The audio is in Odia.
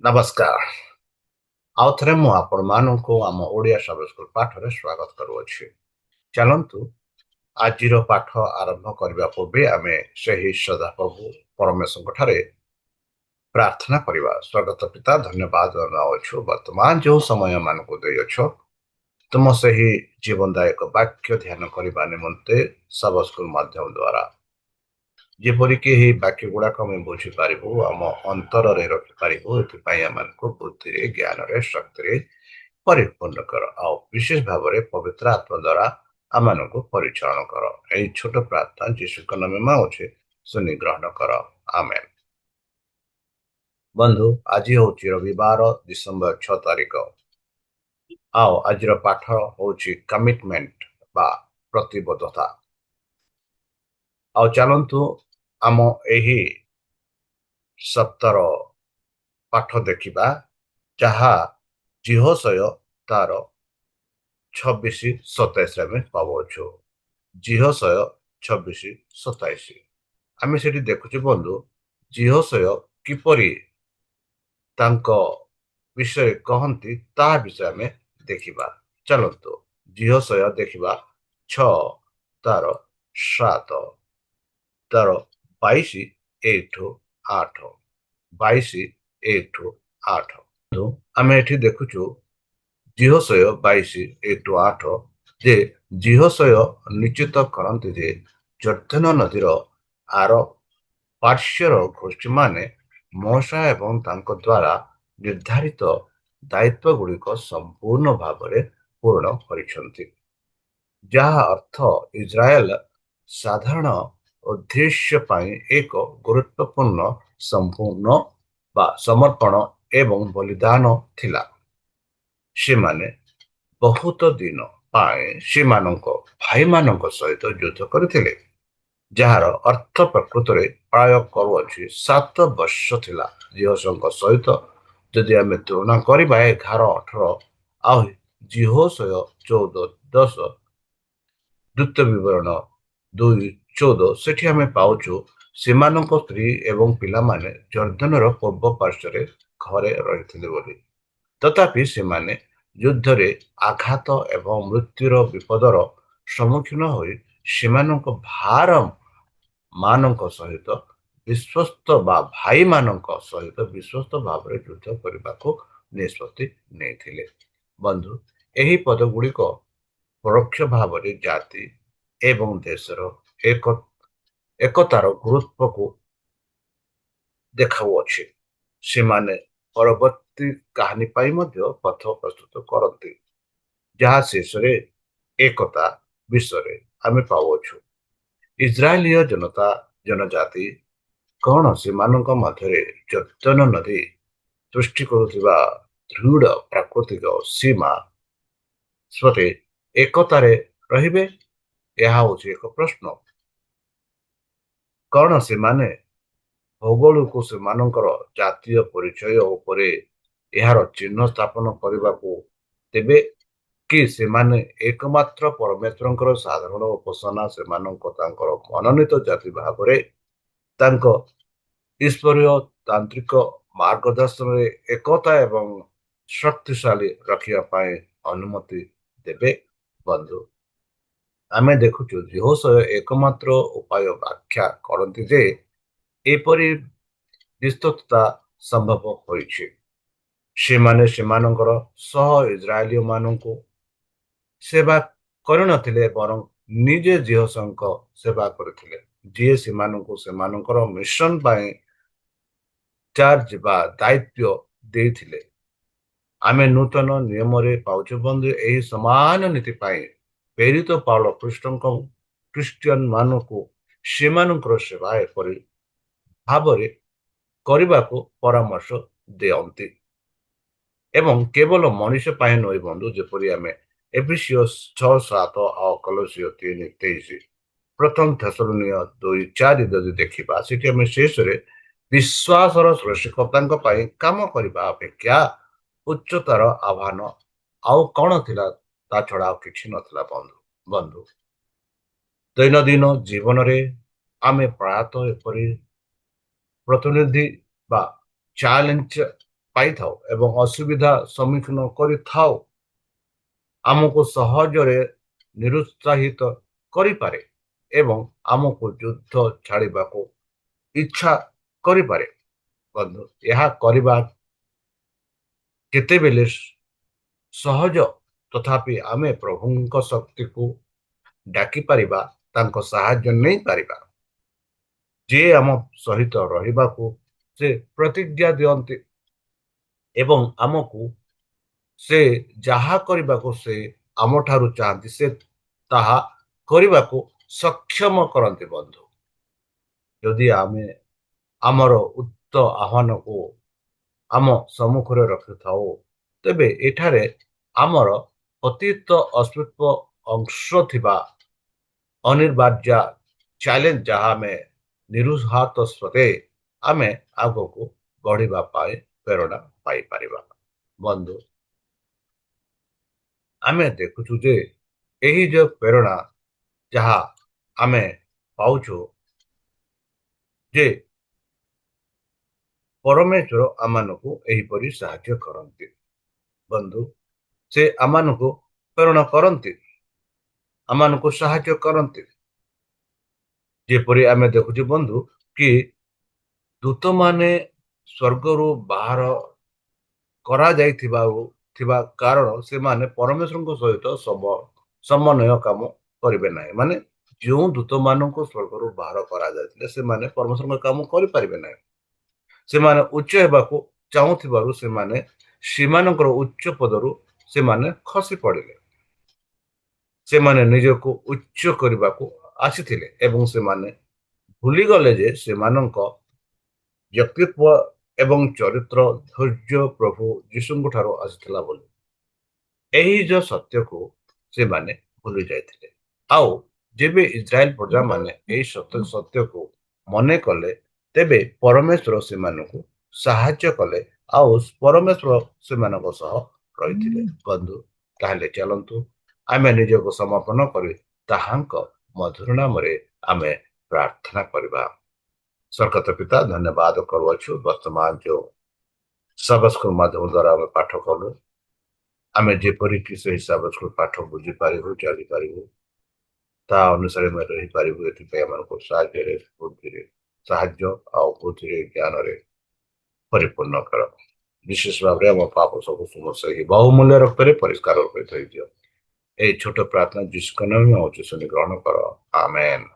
ନମସ୍କାର। ଆଉ ଥରେ ମୁଁ ଆପଣମାନଙ୍କୁ ଆମ ଓଡ଼ିଆ ସବ୍ ସ୍କୁଲ ପାଠରେ ସ୍ୱାଗତ କରୁଅଛି। ଚାଲନ୍ତୁ ଆଜିର ପାଠ ଆରମ୍ଭ କରିବା ପୂର୍ବେ ଆମେ ସେହି ସଦାପ୍ରଭୁ ପରମେଶ୍ୱରଙ୍କଠାରେ ପ୍ରାର୍ଥନା କରିବା। ସ୍ୱାଗତ ପିତା, ଧନ୍ୟବାଦ ଜଣାଉଛୁ ବର୍ତ୍ତମାନ ଯେଉଁ ସମୟମାନଙ୍କୁ ଦେଇଅଛ ତୁମ ସେହି ଜୀବନଦାୟକ ବାକ୍ୟ ଧ୍ୟାନ କରିବା ନିମନ୍ତେ ସବ୍ ସ୍କୁଲ ମାଧ୍ୟମ ଦ୍ୱାରା ଯେପରିକି ଏହି ବାକ୍ୟ ଗୁଡ଼ାକ ଆମେ ବୁଝିପାରିବୁ, ଆମ ଅନ୍ତରରେ ରଖିପାରିବୁ, ଏଥିପାଇଁ ଆମମାନଙ୍କୁ ବୁଦ୍ଧିରେ, ଜ୍ଞାନରେ, ଶକ୍ତିରେ ପରିପୂର୍ଣ୍ଣ କର। ଆଉ ବିଶେଷ ଭାବରେ ପବିତ୍ର ଆତ୍ମା ଦ୍ୱାରା ଆମମାନଙ୍କୁ ପରିଚାଳନା କର। ଏହି ଛୋଟ ପ୍ରାର୍ଥନା ଯୀଶୁଙ୍କ ନାମରେ ମାଗୁଛି, ଶୁଣି ଗ୍ରହଣ କର। ଆମେନ୍। ବନ୍ଧୁ, ଆଜି ହେଉଛି ରବିବାର, ଡିସେମ୍ବର 6 ତାରିଖ। ଆଉ ଆଜିର ପାଠ ହେଉଛି କମିଟମେଣ୍ଟ ବା ପ୍ରତିବଦ୍ଧତା। ଆଉ ଚାଲନ୍ତୁ ଆମ ଏହି ସପ୍ତାହର ପାଠ ଦେଖିବା, ଯାହା ଜିହୋଶୟ ତାର 26-27 ଆମେ ପାଉଛୁ। ଜିହୋଶୟ 26-27 ଆମେ ସେଠି ଦେଖୁଛୁ ବନ୍ଧୁ, ଜିହୋଶୟ କିପରି ତାଙ୍କ ବିଷୟରେ କହନ୍ତି ତାହା ବିଷୟ ଆମେ ଦେଖିବା। ଚାଲନ୍ତୁ ଜିହୋଶୟ ଦେଖିବା 6 ତାର 7 ତାର 22 1-8 22 1-8 ଆମେ ଏଠି ଦେଖୁଛୁ ଜିହୋଶୟ 22 1-8 ଯେ ଜିହୋଶୟ ନିଶ୍ଚିତ କରନ୍ତି ଯେ ଜର୍ଦ୍ଦନ ନଦୀର ଆର ପାର୍ଶ୍ୱର ଗୋଷ୍ଠୀମାନେ ମୋଶା ଏବଂ ତାଙ୍କ ଦ୍ୱାରା ନିର୍ଦ୍ଧାରିତ ଦାୟିତ୍ୱ ଗୁଡିକ ସମ୍ପୂର୍ଣ୍ଣ ଭାବରେ ପୂରଣ କରିଛନ୍ତି, ଯାହା ଅର୍ଥ ଇସ୍ରାଏଲ ସାଧାରଣ ଉଦ୍ଦେଶ୍ୟ ପାଇଁ ଏକ ଗୁରୁତ୍ୱପୂର୍ଣ୍ଣ ସମ୍ପୂର୍ଣ୍ଣ ବା ସମର୍ପଣ ଏବଂ ବଳିଦାନ ଥିଲା। ସେମାନେ ବହୁତ ଦିନ ପାଇଁ ସେମାନଙ୍କ ଭାଇମାନଙ୍କ ସହିତ ଯୁଦ୍ଧ କରିଥିଲେ, ଯାହାର ଅର୍ଥ ପ୍ରକୃତରେ ପ୍ରାୟ କରୁଅଛି 7 ବର୍ଷ ଥିଲା। ଜିହୋଶୟଙ୍କ ସହିତ ଯଦି ଆମେ ତୁଳନା କରିବା 11-18 ଆଉ ଜିହୋଶୟ 14-10 ଦ୍ୱିତୀୟ ବିବରଣ 2-14 ସେଠି ଆମେ ପାଉଛୁ ସେମାନଙ୍କ ସ୍ତ୍ରୀ ଏବଂ ପିଲାମାନେ ଜର୍ଦ୍ଦନର ପୂର୍ବ ପାର୍ଶ୍ୱରେ ଘରେ ରହିଥିଲେ ବୋଲି। ତଥାପି ସେମାନେ ଯୁଦ୍ଧରେ ଆଘାତ ଏବଂ ମୃତ୍ୟୁର ବିପଦର ସମ୍ମୁଖୀନ ହୋଇ ସେମାନଙ୍କ ଭାର ମାନଙ୍କ ସହିତ ବିଶ୍ୱସ୍ତ ବା ଭାଇମାନଙ୍କ ସହିତ ବିଶ୍ୱସ୍ତ ଭାବରେ ଯୁଦ୍ଧ କରିବାକୁ ନିଷ୍ପତ୍ତି ନେଇଥିଲେ। ବନ୍ଧୁ, ଏହି ପଦ ଗୁଡିକ ପରୋକ୍ଷ ଭାବରେ ଜାତି ଏବଂ ଦେଶର ଏକତାର ଗୁରୁତ୍ୱକୁ ଦେଖାଉଅଛି। ସେମାନେ ପରବର୍ତ୍ତୀ କାହାଣୀ ପାଇଁ ମଧ୍ୟ ପଥ ପ୍ରସ୍ତୁତ କରନ୍ତି, ଯାହା ଶେଷରେ ଏକତା ବିଷୟରେ ଆମେ ପାଉଅଛୁ। ଇସ୍ରାଏଲୀୟ ଜନଜାତି କଣ ସେମାନଙ୍କ ମଧ୍ୟରେ ଜର୍ଦ୍ଦନ ନଦୀ ସୃଷ୍ଟି କରୁଥିବା ଦୃଢ ପ୍ରାକୃତିକ ସୀମା ସତ୍ତ୍ୱେ ଏକତାରେ ରହିବେ? ଏହା ହେଉଛି ଏକ ପ୍ରଶ୍ନ। କଣ ସେମାନେ ଭୌଗୋଳିକ ସେମାନଙ୍କର ଜାତୀୟ ପରିଚୟ ଉପରେ ଏହାର ଚିହ୍ନ ସ୍ଥାପନ କରିବାକୁ ତେବେ କି ସେମାନେ ଏକମାତ୍ର ପରମେଶ୍ୱରଙ୍କର ସାଧାରଣ ଉପାସନା ସେମାନଙ୍କ ତାଙ୍କର ମନୋନୀତ ଜାତି ଭାବରେ ତାଙ୍କ ଈଶ୍ୱରୀୟ ତାନ୍ତ୍ରିକ ମାର୍ଗଦର୍ଶନରେ ଏକତା ଏବଂ ଶକ୍ତିଶାଳୀ ରଖିବା ପାଇଁ ଅନୁମତି ଦେବେ? ବନ୍ଧୁ, ଆମେ ଦେଖୁଛୁ ଜିହୋଶୟ ଏକମାତ୍ର ଉପାୟ ବ୍ୟାଖ୍ୟା କରନ୍ତି ଯେ ଏପରି ବିସ୍ତୃତତା ସମ୍ଭବ ହୋଇଛି। ସେମାନେ ସେମାନଙ୍କର ସହ ଇସ୍ରାଏଲୀୟ ମାନଙ୍କୁ ସେବା କରିନଥିଲେ, ବରଂ ନିଜେ ଜିହୋଶୟଙ୍କ ସେବା କରିଥିଲେ, ଯିଏ ସେମାନଙ୍କୁ ସେମାନଙ୍କର ମିଶନ ପାଇଁ ଚାର୍ଜ ବା ଦାୟିତ୍ୱ ଦେଇଥିଲେ। ଆମେ ନୂତନ ନିୟମରେ ପାଉଛୁ ବନ୍ଧୁ, ଏହି ସମାନ ନୀତି ପାଇଁ ପ୍ରେରିତ ପାଉଲ ଖ୍ରୀଷ୍ଟିଆନ ମାନଙ୍କୁ ସେମାନଙ୍କର ସେବା ଏପରି ଭାବରେ କରିବାକୁ ପରାମର୍ଶ ଦିଅନ୍ତି ଏବଂ କେବଳ ମଣିଷ ପାଇଁ ନୁହେଁ ବନ୍ଧୁ, ଯେପରି ଆମେ ଏଫେସିୟ 6-7 ଆଉ କଲୋସିୟ 3-23 ପ୍ରଥମ ଥେସଲୋନିୟ 2-4 ଯଦି ଦେଖିବା, ସେଠି ଆମେ ଶେଷରେ ବିଶ୍ୱାସର ସୃଷ୍ଟିକର୍ତ୍ତାଙ୍କ ପାଇଁ କାମ କରିବା ଅପେକ୍ଷା ଉଚ୍ଚତାର ଆହ୍ୱାନ ଆଉ କଣ ଥିଲା? ତା ଛଡା ଆଉ କିଛି ନଥିଲା ବନ୍ଧୁ। ଦୈନନ୍ଦିନ ଜୀବନରେ ଆମେ ପ୍ରାୟତଃ ଏପରି ପ୍ରତିନିଧି ବା ଚ୍ୟାଲେଞ୍ଜ ପାଇଥାଉ ଏବଂ ଅସୁବିଧା ସମ୍ମୁଖୀନ କରିଥାଉ ଆମକୁ ସହଜରେ ନିରୁତ୍ସାହିତ କରିପାରେ ଏବଂ ଆମକୁ ଯୁଦ୍ଧ ଛାଡ଼ିବାକୁ ଇଚ୍ଛା କରିପାରେ। ବନ୍ଧୁ, ଏହା କରିବା କେତେବେଳେ ସହଜ, ତଥାପି ଆମେ ପ୍ରଭୁଙ୍କ ଶକ୍ତିକୁ ଡାକିପାରିବା, ତାଙ୍କ ସାହାଯ୍ୟ ନେଇପାରିବା। ଯିଏ ଆମ ସହିତ ରହିବାକୁ ସେ ପ୍ରତିଜ୍ଞା ଦିଅନ୍ତି ଏବଂ ଆମକୁ ସେ ଯାହା କରିବାକୁ ସେ ଆମଠାରୁ ଚାହାନ୍ତି ସେ ତାହା କରିବାକୁ ସକ୍ଷମ କରନ୍ତି। ବନ୍ଧୁ, ଯଦି ଆମେ ଆମର ଉକ୍ତ ଆହ୍ୱାନକୁ ଆମ ସମ୍ମୁଖରେ ରଖିଥାଉ, ତେବେ ଏଠାରେ ଆମର ଅତୀତ ଅସ୍ତିତ୍ୱ ଅଂଶ ଥିବା ଅନିବାର୍ଯ୍ୟ ଚ୍ୟାଲେଞ୍ଜ ଯାହା ଆମେ ନିରୁତ୍ସାହିତ ସତ୍ତ୍ୱେ ଆମେ ଆଗକୁ ବଢିବା ପାଇଁ ପ୍ରେରଣା ପାଇପାରିବା। ବନ୍ଧୁ, ଆମେ ଦେଖୁଛୁ ଯେ ଏହି ଯୋଉ ପ୍ରେରଣା ଯାହା ଆମେ ପାଉଛୁ ଯେ ପରମେଶ୍ୱର ଆମମାନଙ୍କୁ ଏହିପରି ସାହାଯ୍ୟ କରନ୍ତି। ବନ୍ଧୁ, ସେ ଆମମାନଙ୍କୁ ପ୍ରେରଣା କରନ୍ତି, ଆମମାନଙ୍କୁ ସାହାଯ୍ୟ କରନ୍ତି। ଯେପରି ଆମେ ଦେଖୁଛୁ ବନ୍ଧୁ କି ଦୂତମାନେ ସ୍ୱର୍ଗରୁ ବାହାର କରାଯାଇଥିବା ଥିବା କାରଣ ସେମାନେ ପରମେଶ୍ୱରଙ୍କ ସହିତ ସମନ୍ୱୟ କାମ କରିବେ ନାହିଁ। ମାନେ ଯେଉଁ ଦୂତମାନଙ୍କୁ ସ୍ୱର୍ଗରୁ ବାହାର କରାଯାଇଥିଲେ ସେମାନେ ପରମେଶ୍ୱରଙ୍କ କାମ କରିପାରିବେ ନାହିଁ। ସେମାନେ ଉଚ୍ଚ ହେବାକୁ ଚାହୁଁଥିବାରୁ ସେମାନେ ସେମାନଙ୍କର ଉଚ୍ଚ ପଦରୁ ସେମାନେ ଖସି ପଡ଼ିଲେ। ସେମାନେ ନିଜକୁ ଉଚ୍ଚ କରିବାକୁ ଆସିଥିଲେ ଏବଂ ସେମାନେ ଭୁଲିଗଲେ ଯେ ସେମାନଙ୍କ ବ୍ୟକ୍ତିତ୍ୱ ଏବଂ ଚରିତ୍ର ଧୈର୍ଯ୍ୟ ପ୍ରଭୁ ଯୀଶୁଙ୍କ ଠାରୁ ଆସିଥିଲା ବୋଲି ଏହି ଯୋଉ ସତ୍ୟକୁ ସେମାନେ ଭୁଲି ଯାଇଥିଲେ। ଆଉ ଯେବେ ଇସ୍ରାଏଲ ପ୍ରଜାମାନେ ଏହି ସତ୍ୟକୁ ମନେ କଲେ, ତେବେ ପରମେଶ୍ୱର ସେମାନଙ୍କୁ ସାହାଯ୍ୟ କଲେ ଆଉ ପରମେଶ୍ୱର ସେମାନଙ୍କ ସହ ରହିଥିଲେ। ବନ୍ଧୁ, ତାହେଲେ ଚାଲନ୍ତୁ ଆମେ ନିଜକୁ ସମର୍ପଣ କରି ତାହାଙ୍କ ମଧୁର ନାମରେ ଆମେ ପ୍ରାର୍ଥନା କରିବା। ସ୍ୱର୍ଗତ ପିତା, ଧନ୍ୟବାଦ କରୁଅଛୁ ବର୍ତ୍ତମାନ ଯୋଉ ସବଜ ସ୍କୁଲ ମାଧ୍ୟମ ଦ୍ୱାରା ଆମେ ପାଠ କଲୁ, ଆମେ ଯେପରିକି ସେହି ସବଜ ସ୍କୁଲ ପାଠ ବୁଝିପାରିବୁ, ଜାଣିପାରିବୁ, ତା ଅନୁସାରେ ଆମେ ରହିପାରିବୁ। ଏଥିପାଇଁ ଆମକୁ ସାହାଯ୍ୟରେ ବୁଦ୍ଧିରେ ସାହାଯ୍ୟ ଆଉ ବୁଦ୍ଧିରେ ଜ୍ଞାନରେ ପରିପୂର୍ଣ୍ଣ କର। ବିଶେଷ ଭାବରେ ଆମ ପାପ ସବୁ ସମସ୍ୟା ଏହି ବହୁମୂଲ୍ୟ ରକ୍ତରେ ପରିଷ୍କାର ରୂପେ ଧୋଇଦିଅ। ଏହି ଛୋଟ ପ୍ରାର୍ଥନା ଯୀଶୁଙ୍କ ନାମରେ ହଉଛି, ଶୁଣି ଗ୍ରହଣ କର। ଆମେନ୍।